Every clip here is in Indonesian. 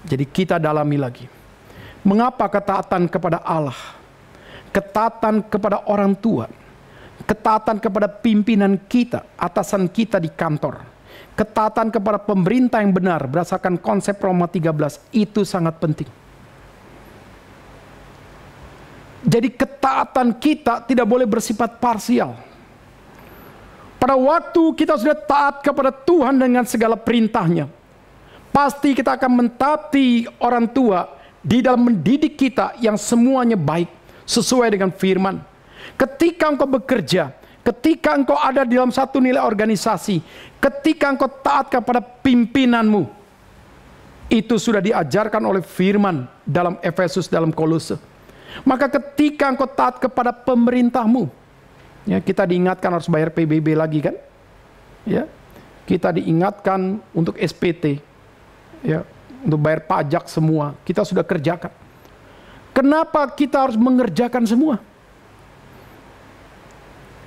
Jadi kita dalami lagi. Mengapa ketaatan kepada Allah, ketaatan kepada orang tua, ketaatan kepada pimpinan kita, atasan kita di kantor, ketaatan kepada pemerintah yang benar berdasarkan konsep Roma 13 itu sangat penting. Jadi ketaatan kita tidak boleh bersifat parsial. Pada waktu kita sudah taat kepada Tuhan dengan segala perintahnya, pasti kita akan mentaati orang tua di dalam mendidik kita yang semuanya baik, sesuai dengan firman. Ketika engkau bekerja, ketika engkau ada di dalam satu nilai organisasi, ketika engkau taat kepada pimpinanmu, itu sudah diajarkan oleh firman dalam Efesus, dalam Kolose. Maka ketika engkau taat kepada pemerintahmu, ya, kita diingatkan harus bayar PBB lagi kan? Ya, kita diingatkan untuk SPT, ya, untuk bayar pajak semua. Kita sudah kerjakan. Kenapa kita harus mengerjakan semua?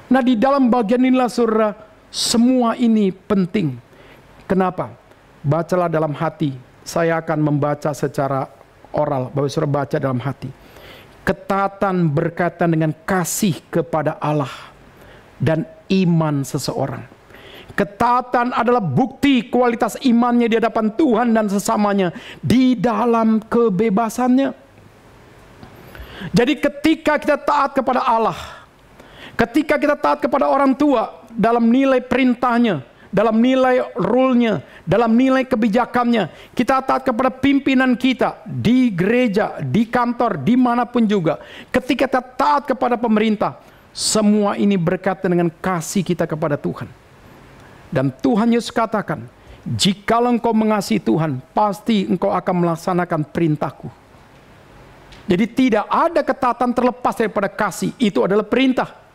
Nah, di dalam bagian inilah saudara, semua ini penting. Kenapa? Bacalah dalam hati. Saya akan membaca secara oral, Bapak saudara baca dalam hati. Ketaatan berkaitan dengan kasih kepada Allah dan iman seseorang. Ketaatan adalah bukti kualitas imannya di hadapan Tuhan dan sesamanya di dalam kebebasannya. Jadi ketika kita taat kepada Allah, ketika kita taat kepada orang tua dalam nilai perintahnya, dalam nilai rule-nya, dalam nilai kebijakannya, kita taat kepada pimpinan kita di gereja, di kantor, dimanapun juga. Ketika kita taat kepada pemerintah, semua ini berkaitan dengan kasih kita kepada Tuhan. Dan Tuhan Yesus katakan, jikalau engkau mengasihi Tuhan, pasti engkau akan melaksanakan perintahku. Jadi tidak ada ketaatan terlepas daripada kasih, itu adalah perintah.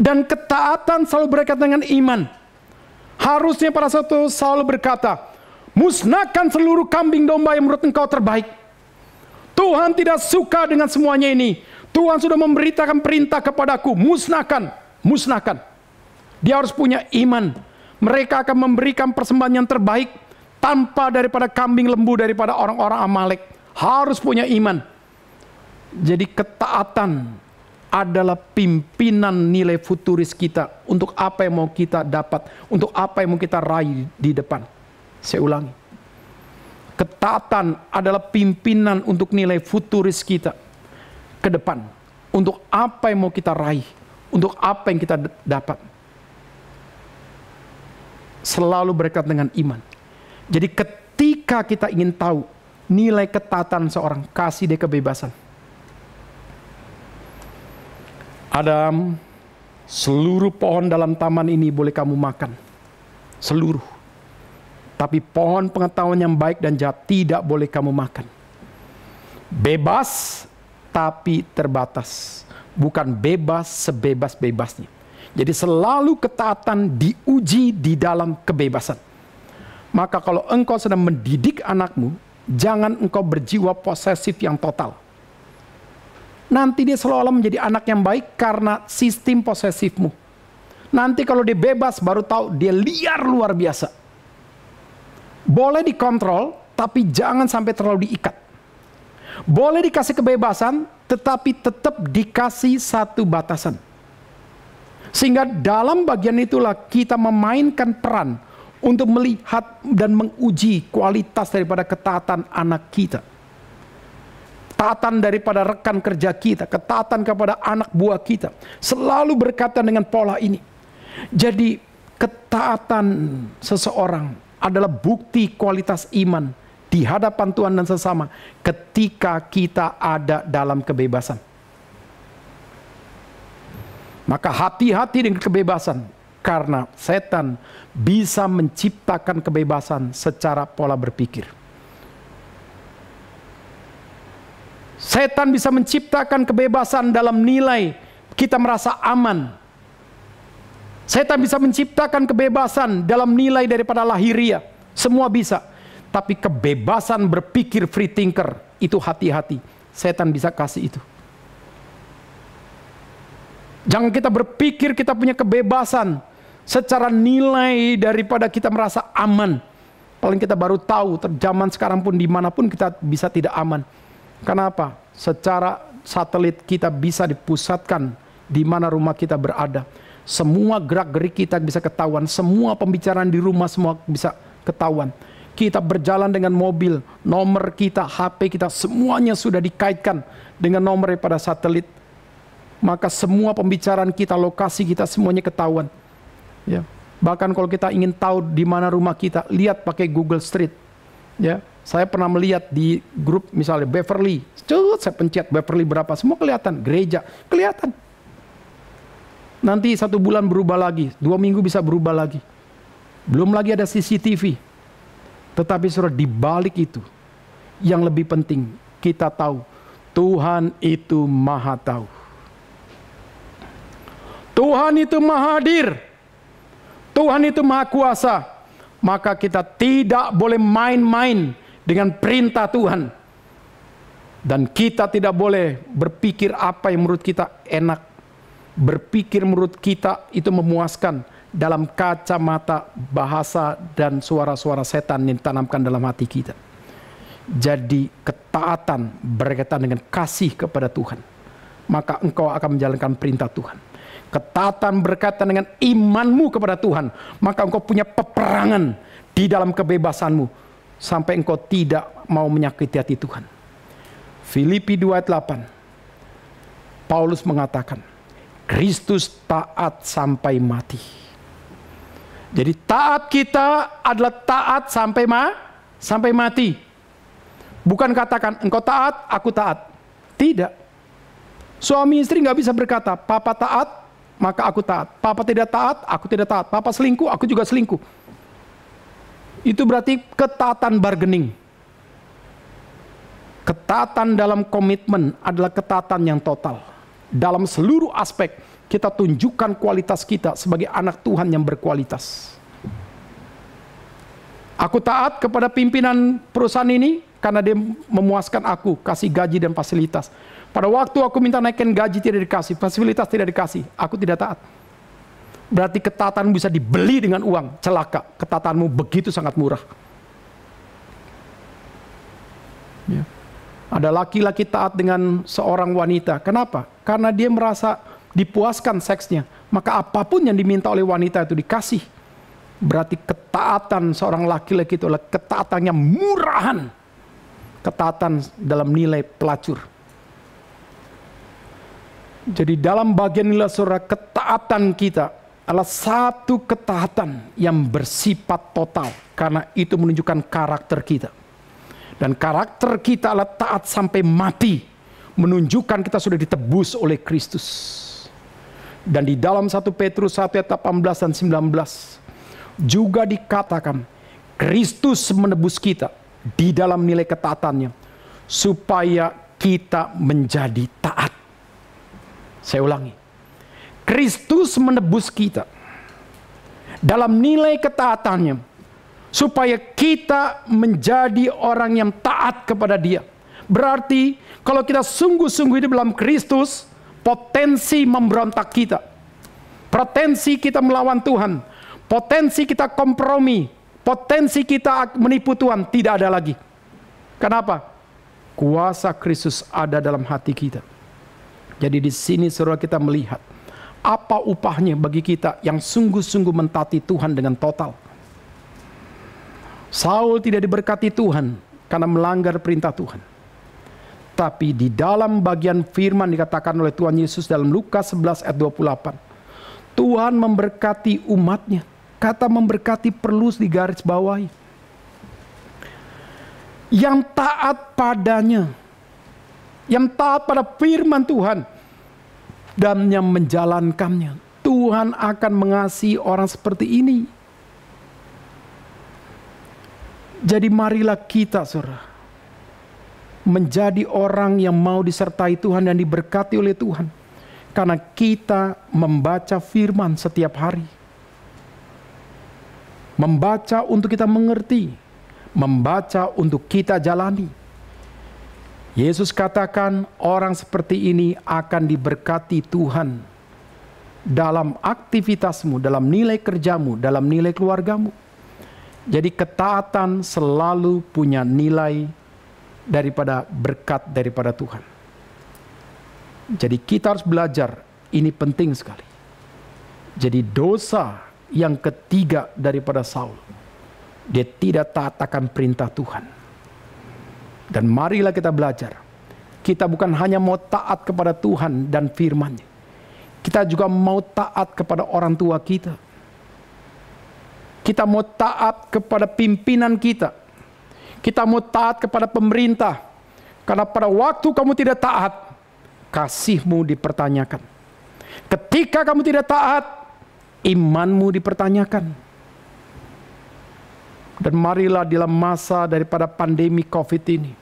Dan ketaatan selalu berkaitan dengan iman. Harusnya pada suatu selalu berkata, musnahkan seluruh kambing domba yang menurut engkau terbaik. Tuhan tidak suka dengan semuanya ini. Tuhan sudah memberitakan perintah kepadaku, musnahkan, musnahkan. Dia harus punya iman. Mereka akan memberikan persembahan yang terbaik tanpa daripada kambing lembu daripada orang-orang Amalek. Harus punya iman. Jadi ketaatan adalah pimpinan nilai futuris kita untuk apa yang mau kita dapat, untuk apa yang mau kita raih di depan. Saya ulangi. Ketaatan adalah pimpinan untuk nilai futuris kita ke depan, untuk apa yang mau kita raih, untuk apa yang kita dapat. Selalu berkaitan dengan iman. Jadi ketika kita ingin tahu nilai ketaatan seorang, kasih dia kebebasan. Adam, seluruh pohon dalam taman ini boleh kamu makan. Seluruh. Tapi pohon pengetahuan yang baik dan jahat tidak boleh kamu makan. Bebas, tapi terbatas. Bukan bebas sebebas-bebasnya. Jadi selalu ketaatan diuji di dalam kebebasan. Maka kalau engkau sedang mendidik anakmu, jangan engkau berjiwa posesif yang total. Nanti dia seolah-olah menjadi anak yang baik karena sistem posesifmu. Nanti kalau dia bebas baru tahu dia liar luar biasa. Boleh dikontrol, tapi jangan sampai terlalu diikat. Boleh dikasih kebebasan, tetapi tetap dikasih satu batasan. Sehingga dalam bagian itulah kita memainkan peran untuk melihat dan menguji kualitas daripada ketaatan anak kita. Ketaatan daripada rekan kerja kita, ketaatan kepada anak buah kita, selalu berkaitan dengan pola ini. Jadi ketaatan seseorang adalah bukti kualitas iman di hadapan Tuhan dan sesama ketika kita ada dalam kebebasan. Maka hati-hati dengan kebebasan, karena setan bisa menciptakan kebebasan secara pola berpikir. Setan bisa menciptakan kebebasan dalam nilai kita merasa aman. Setan bisa menciptakan kebebasan dalam nilai daripada lahiriah. Semua bisa. Tapi kebebasan berpikir free thinker, itu hati-hati. Setan bisa kasih itu. Jangan kita berpikir kita punya kebebasan secara nilai daripada kita merasa aman. Paling kita baru tahu, zaman sekarang pun dimanapun kita bisa tidak aman. Kenapa? Secara satelit kita bisa dipusatkan di mana rumah kita berada. Semua gerak-gerik kita bisa ketahuan, semua pembicaraan di rumah semua bisa ketahuan. Kita berjalan dengan mobil, nomor kita, HP kita, semuanya sudah dikaitkan dengan nomor pada satelit. Maka semua pembicaraan kita, lokasi kita, semuanya ketahuan. Ya. Bahkan kalau kita ingin tahu di mana rumah kita, lihat pakai Google Street. Ya, saya pernah melihat di grup misalnya Beverly, saya pencet Beverly berapa, semua kelihatan. Gereja, kelihatan. Nanti 1 bulan berubah lagi, 2 minggu bisa berubah lagi. Belum lagi ada CCTV. Tetapi saudara, di balik itu, yang lebih penting, kita tahu, Tuhan itu Maha tahu. Tuhan itu Maha hadir. Tuhan itu Maha kuasa. Maka kita tidak boleh main-main dengan perintah Tuhan. Dan kita tidak boleh berpikir apa yang menurut kita enak. Berpikir menurut kita itu memuaskan dalam kacamata bahasa dan suara-suara setan yang ditanamkan dalam hati kita. Jadi ketaatan berkaitan dengan kasih kepada Tuhan. Maka engkau akan menjalankan perintah Tuhan. Ketaatan berkaitan dengan imanmu kepada Tuhan, maka engkau punya peperangan di dalam kebebasanmu sampai engkau tidak mau menyakiti hati Tuhan. Filipi 2:8, Paulus mengatakan, Kristus taat sampai mati. Jadi taat kita adalah taat sampai mati. Bukan katakan engkau taat, aku taat. Tidak. Suami istri nggak bisa berkata, papa taat, maka aku taat. Papa tidak taat, aku tidak taat. Papa selingkuh, aku juga selingkuh. Itu berarti ketaatan bargaining. Ketaatan dalam komitmen adalah ketaatan yang total. Dalam seluruh aspek, kita tunjukkan kualitas kita sebagai anak Tuhan yang berkualitas. Aku taat kepada pimpinan perusahaan ini karena dia memuaskan aku, kasih gaji dan fasilitas. Pada waktu aku minta naikkan gaji tidak dikasih, fasilitas tidak dikasih, aku tidak taat. Berarti ketaatanmu bisa dibeli dengan uang, celaka. Ketaatanmu begitu sangat murah. Ya. Ada laki-laki taat dengan seorang wanita. Kenapa? Karena dia merasa dipuaskan seksnya. Maka apapun yang diminta oleh wanita itu dikasih. Berarti ketaatan seorang laki-laki itu adalah ketaatan yang murahan. Ketaatan dalam nilai pelacur. Jadi dalam bagian nilai saudara, ketaatan kita adalah satu ketaatan yang bersifat total. Karena itu menunjukkan karakter kita. Dan karakter kita adalah taat sampai mati. Menunjukkan kita sudah ditebus oleh Kristus. Dan di dalam 1 Petrus 1 ayat 18 dan 19. Juga dikatakan Kristus menebus kita di dalam nilai ketaatannya. Supaya kita menjadi taat. Saya ulangi. Kristus menebus kita dalam nilai ketaatannya. Supaya kita menjadi orang yang taat kepada Dia. Berarti kalau kita sungguh-sungguh hidup dalam Kristus, potensi memberontak kita, potensi kita melawan Tuhan, potensi kita kompromi, potensi kita menipu Tuhan tidak ada lagi. Kenapa? Kuasa Kristus ada dalam hati kita. Jadi di sini saudara kita melihat apa upahnya bagi kita yang sungguh-sungguh mentaati Tuhan dengan total. Saul tidak diberkati Tuhan karena melanggar perintah Tuhan. Tapi di dalam bagian firman dikatakan oleh Tuhan Yesus dalam Lukas 11 ayat 28. Tuhan memberkati umatnya. Kata memberkati perlu digaris bawahi. Yang taat padanya. Yang taat pada firman Tuhan. Dan yang menjalankannya. Tuhan akan mengasihi orang seperti ini. Jadi marilah kita saudara. Menjadi orang yang mau disertai Tuhan dan diberkati oleh Tuhan. Karena kita membaca firman setiap hari. Membaca untuk kita mengerti. Membaca untuk kita jalani. Yesus katakan orang seperti ini akan diberkati Tuhan. Dalam aktivitasmu, dalam nilai kerjamu, dalam nilai keluargamu. Jadi ketaatan selalu punya nilai daripada berkat daripada Tuhan. Jadi kita harus belajar, ini penting sekali. Jadi dosa yang ketiga daripada Saul, dia tidak taat akan perintah Tuhan. Dan marilah kita belajar, kita bukan hanya mau taat kepada Tuhan dan firman-Nya, kita juga mau taat kepada orang tua kita. Kita mau taat kepada pimpinan kita. Kita mau taat kepada pemerintah. Karena pada waktu kamu tidak taat, kasihmu dipertanyakan. Ketika kamu tidak taat, imanmu dipertanyakan. Dan marilah dalam masa daripada pandemi COVID ini,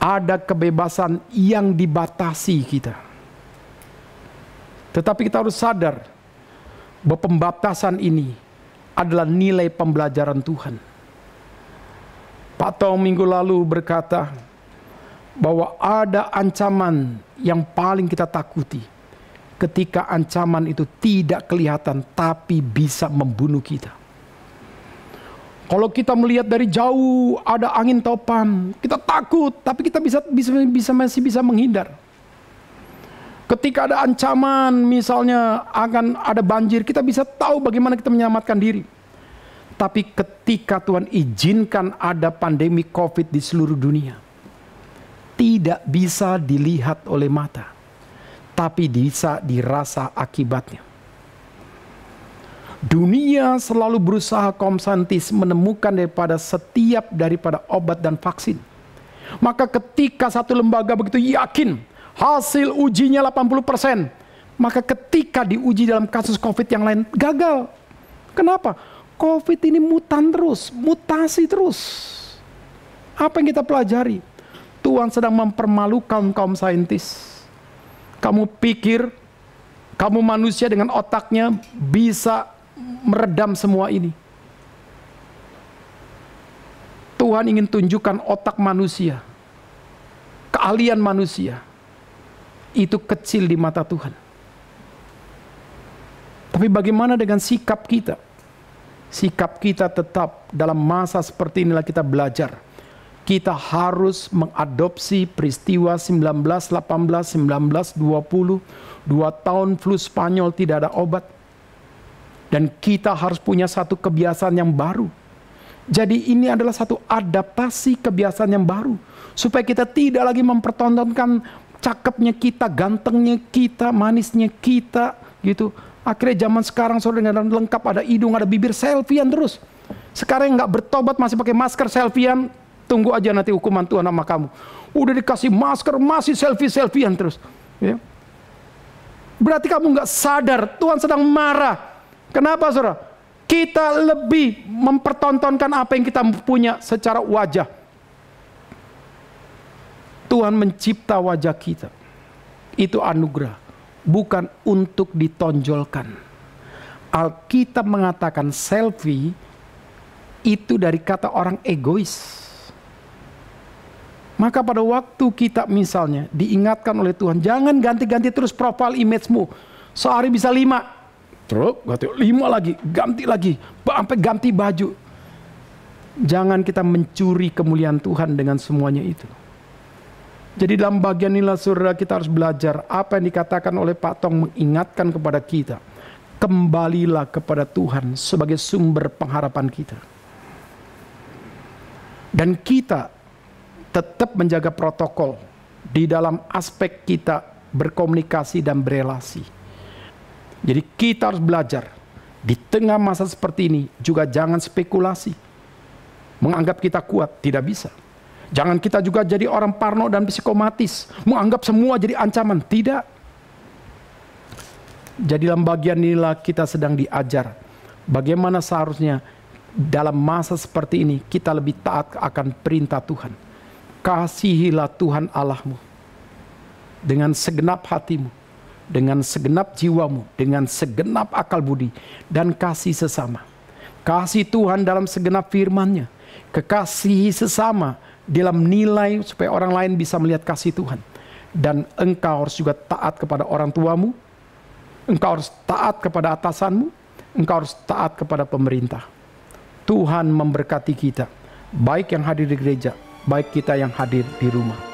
ada kebebasan yang dibatasi kita. Tetapi kita harus sadar bahwa pembatasan ini adalah nilai pembelajaran Tuhan. Pak Tong minggu lalu berkata bahwa ada ancaman yang paling kita takuti ketika ancaman itu tidak kelihatan tapi bisa membunuh kita. Kalau kita melihat dari jauh ada angin topan, kita takut, tapi kita masih bisa menghindar. Ketika ada ancaman, misalnya akan ada banjir, kita bisa tahu bagaimana kita menyelamatkan diri. Tapi ketika Tuhan izinkan ada pandemi COVID di seluruh dunia, tidak bisa dilihat oleh mata, tapi bisa dirasa akibatnya. Dunia selalu berusaha kaum saintis menemukan daripada obat dan vaksin. Maka ketika satu lembaga begitu yakin hasil ujinya 80%, maka ketika diuji dalam kasus COVID yang lain gagal. Kenapa? COVID ini mutan terus, mutasi terus. Apa yang kita pelajari? Tuhan sedang mempermalukan kaum saintis. Kamu pikir kamu manusia dengan otaknya bisa meredam semua ini? Tuhan ingin tunjukkan otak manusia, keahlian manusia, itu kecil di mata Tuhan. Tapi bagaimana dengan sikap kita? Sikap kita tetap dalam masa seperti inilah kita belajar. Kita harus mengadopsi peristiwa 1918, 1920, 2 tahun flu Spanyol tidak ada obat. Dan kita harus punya satu kebiasaan yang baru. Jadi ini adalah satu adaptasi kebiasaan yang baru. Supaya kita tidak lagi mempertontonkan cakepnya kita, gantengnya kita, manisnya kita, gitu. Akhirnya zaman sekarang saudara dengan lengkap, ada hidung, ada bibir, selfiean terus. Sekarang yang nggak bertobat masih pakai masker selfiean, tunggu aja nanti hukuman Tuhan sama kamu. Udah dikasih masker masih selfiean terus. Ya. Berarti kamu nggak sadar Tuhan sedang marah. Kenapa saudara? Kita lebih mempertontonkan apa yang kita punya secara wajah. Tuhan mencipta wajah kita. Itu anugerah. Bukan untuk ditonjolkan. Alkitab mengatakan selfie itu dari kata orang egois. Maka pada waktu kita misalnya diingatkan oleh Tuhan, jangan ganti-ganti terus profile image-mu. Sehari bisa 5. Terus ganti 5 lagi, ganti lagi, sampai ganti baju. Jangan kita mencuri kemuliaan Tuhan dengan semuanya itu. Jadi dalam bagian inilah saudara kita harus belajar apa yang dikatakan oleh Pak Tong, mengingatkan kepada kita. Kembalilah kepada Tuhan sebagai sumber pengharapan kita. Dan kita tetap menjaga protokol di dalam aspek kita berkomunikasi dan berelasi. Jadi kita harus belajar di tengah masa seperti ini juga jangan spekulasi. Menganggap kita kuat, tidak bisa. Jangan kita juga jadi orang parno dan psikomatis, menganggap semua jadi ancaman. Tidak. Jadi dalam bagian inilah kita sedang diajar bagaimana seharusnya dalam masa seperti ini kita lebih taat akan perintah Tuhan. Kasihilah Tuhan Allahmu dengan segenap hatimu, dengan segenap jiwamu, dengan segenap akal budi, dan kasih sesama. Kasih Tuhan dalam segenap firman-Nya. Kekasihi sesama dalam nilai supaya orang lain bisa melihat kasih Tuhan. Dan engkau harus juga taat kepada orang tuamu, engkau harus taat kepada atasanmu, engkau harus taat kepada pemerintah. Tuhan memberkati kita, baik yang hadir di gereja, baik kita yang hadir di rumah.